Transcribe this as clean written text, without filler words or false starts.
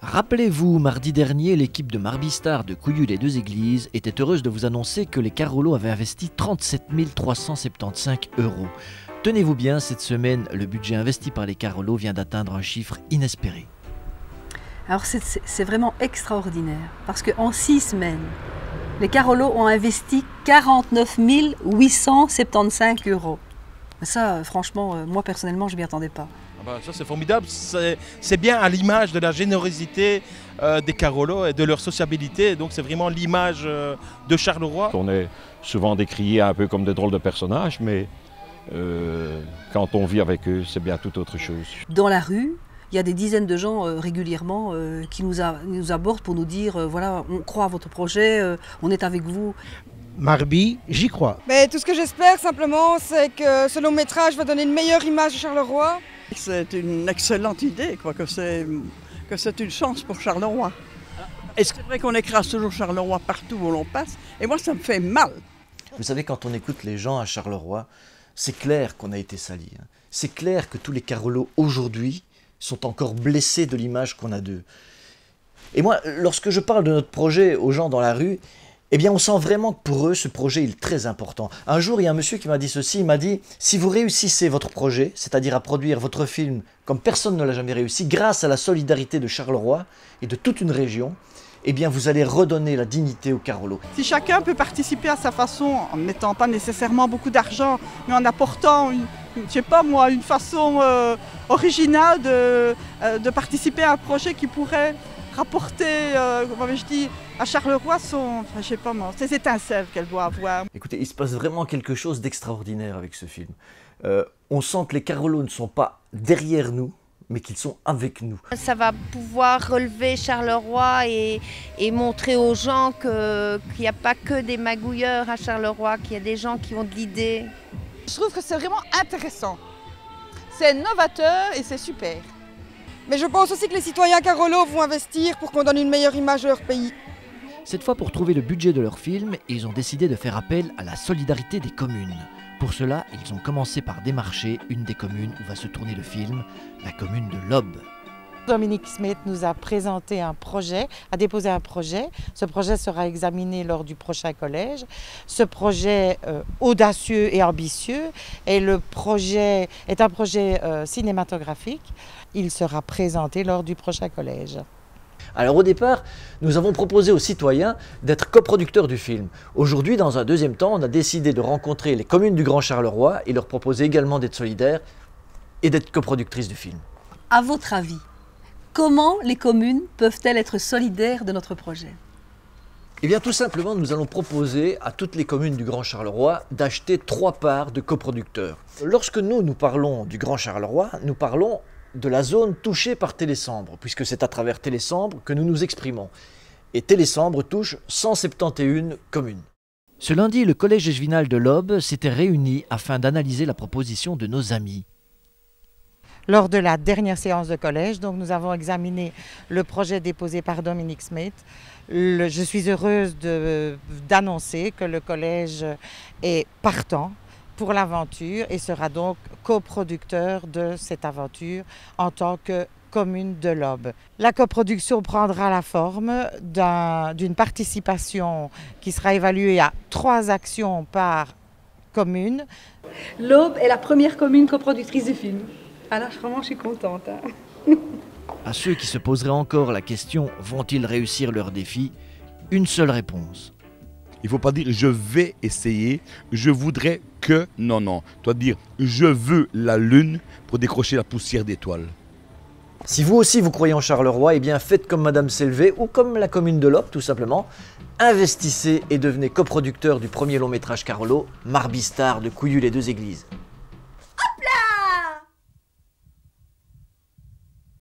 Rappelez-vous, mardi dernier, l'équipe de Marbistar de Couilloux-les-Deux-Églises était heureuse de vous annoncer que les Carolo avaient investi 37 375 €. Tenez-vous bien, cette semaine, le budget investi par les Carolo vient d'atteindre un chiffre inespéré. Alors c'est vraiment extraordinaire, parce qu'en 6 semaines, les Carolo ont investi 49 875 €. Ça, franchement, moi personnellement, je ne m'y attendais pas. Ça c'est formidable, c'est bien à l'image de la générosité des Carolo et de leur sociabilité, donc c'est vraiment l'image de Charleroi. On est souvent décriés un peu comme des drôles de personnages, mais quand on vit avec eux, c'est bien tout autre chose. Dans la rue, il y a des dizaines de gens régulièrement qui nous abordent pour nous dire voilà, on croit à votre projet, on est avec vous. Marbi, j'y crois. Mais tout ce que j'espère simplement, c'est que ce long métrage va donner une meilleure image de Charleroi. C'est une excellente idée, que c'est une chance pour Charleroi. C'est vrai qu'on écrase toujours Charleroi partout où l'on passe, et moi ça me fait mal. Vous savez, quand on écoute les gens à Charleroi, c'est clair qu'on a été sali. C'est clair que tous les Carolo aujourd'hui sont encore blessés de l'image qu'on a d'eux. Et moi, lorsque je parle de notre projet aux gens dans la rue, eh bien on sent vraiment que pour eux, ce projet est très important. Un jour, il y a un monsieur qui m'a dit ceci, il m'a dit « Si vous réussissez votre projet, c'est-à-dire à produire votre film comme personne ne l'a jamais réussi, grâce à la solidarité de Charleroi et de toute une région, eh bien vous allez redonner la dignité aux Carolo. » Si chacun peut participer à sa façon, en ne mettant pas nécessairement beaucoup d'argent, mais en apportant, une façon originale de participer à un projet qui pourrait rapporter, à Charleroi ces étincelles qu'elle doit avoir. Écoutez, il se passe vraiment quelque chose d'extraordinaire avec ce film. On sent que les Carolo ne sont pas derrière nous, mais qu'ils sont avec nous. Ça va pouvoir relever Charleroi et montrer aux gens qu'il n'y a pas que des magouilleurs à Charleroi, qu'il y a des gens qui ont de l'idée. Je trouve que c'est vraiment intéressant. C'est novateur et c'est super. Mais je pense aussi que les citoyens Carolo vont investir pour qu'on donne une meilleure image de leur pays. Cette fois, pour trouver le budget de leur film, ils ont décidé de faire appel à la solidarité des communes. Pour cela, ils ont commencé par démarcher une des communes où va se tourner le film, la commune de Lobbes. Dominique Smith nous a présenté un projet, a déposé un projet. Ce projet sera examiné lors du prochain collège. Ce projet audacieux et ambitieux est un projet cinématographique. Il sera présenté lors du prochain collège. Alors au départ, nous avons proposé aux citoyens d'être coproducteurs du film. Aujourd'hui, dans un deuxième temps, on a décidé de rencontrer les communes du Grand Charleroi et leur proposer également d'être solidaires et d'être coproductrices du film. À votre avis, comment les communes peuvent-elles être solidaires de notre projet? Eh bien tout simplement, nous allons proposer à toutes les communes du Grand Charleroi d'acheter 3 parts de coproducteurs. Lorsque nous parlons du Grand Charleroi, nous parlons de la zone touchée par Télésambre, puisque c'est à travers Télésambre que nous nous exprimons. Et Télésambre touche 171 communes. Ce lundi, le collège Échevinal de Lobbes s'était réuni afin d'analyser la proposition de nos amis. Lors de la dernière séance de collège, donc nous avons examiné le projet déposé par Dominique Smith. Je suis heureuse d'annoncer que le collège est partant pour l'aventure et sera donc coproducteur de cette aventure en tant que commune de Lobbes. La coproduction prendra la forme d'une participation qui sera évaluée à 3 actions par commune. Lobbes est la première commune coproductrice du film. Alors vraiment, je suis contente. À ceux qui se poseraient encore la question « Vont-ils réussir leur défi ?», une seule réponse. Il ne faut pas dire « je vais essayer »,« je voudrais que ». Non, non. Tu dois dire « je veux la lune pour décrocher la poussière d'étoiles ». Si vous aussi vous croyez en Charleroi, eh bien faites comme Madame Selvé ou comme la commune de Lobbes tout simplement. Investissez et devenez coproducteur du premier long métrage Carolo, Marbistar de Couilloux-les-Deux-Églises.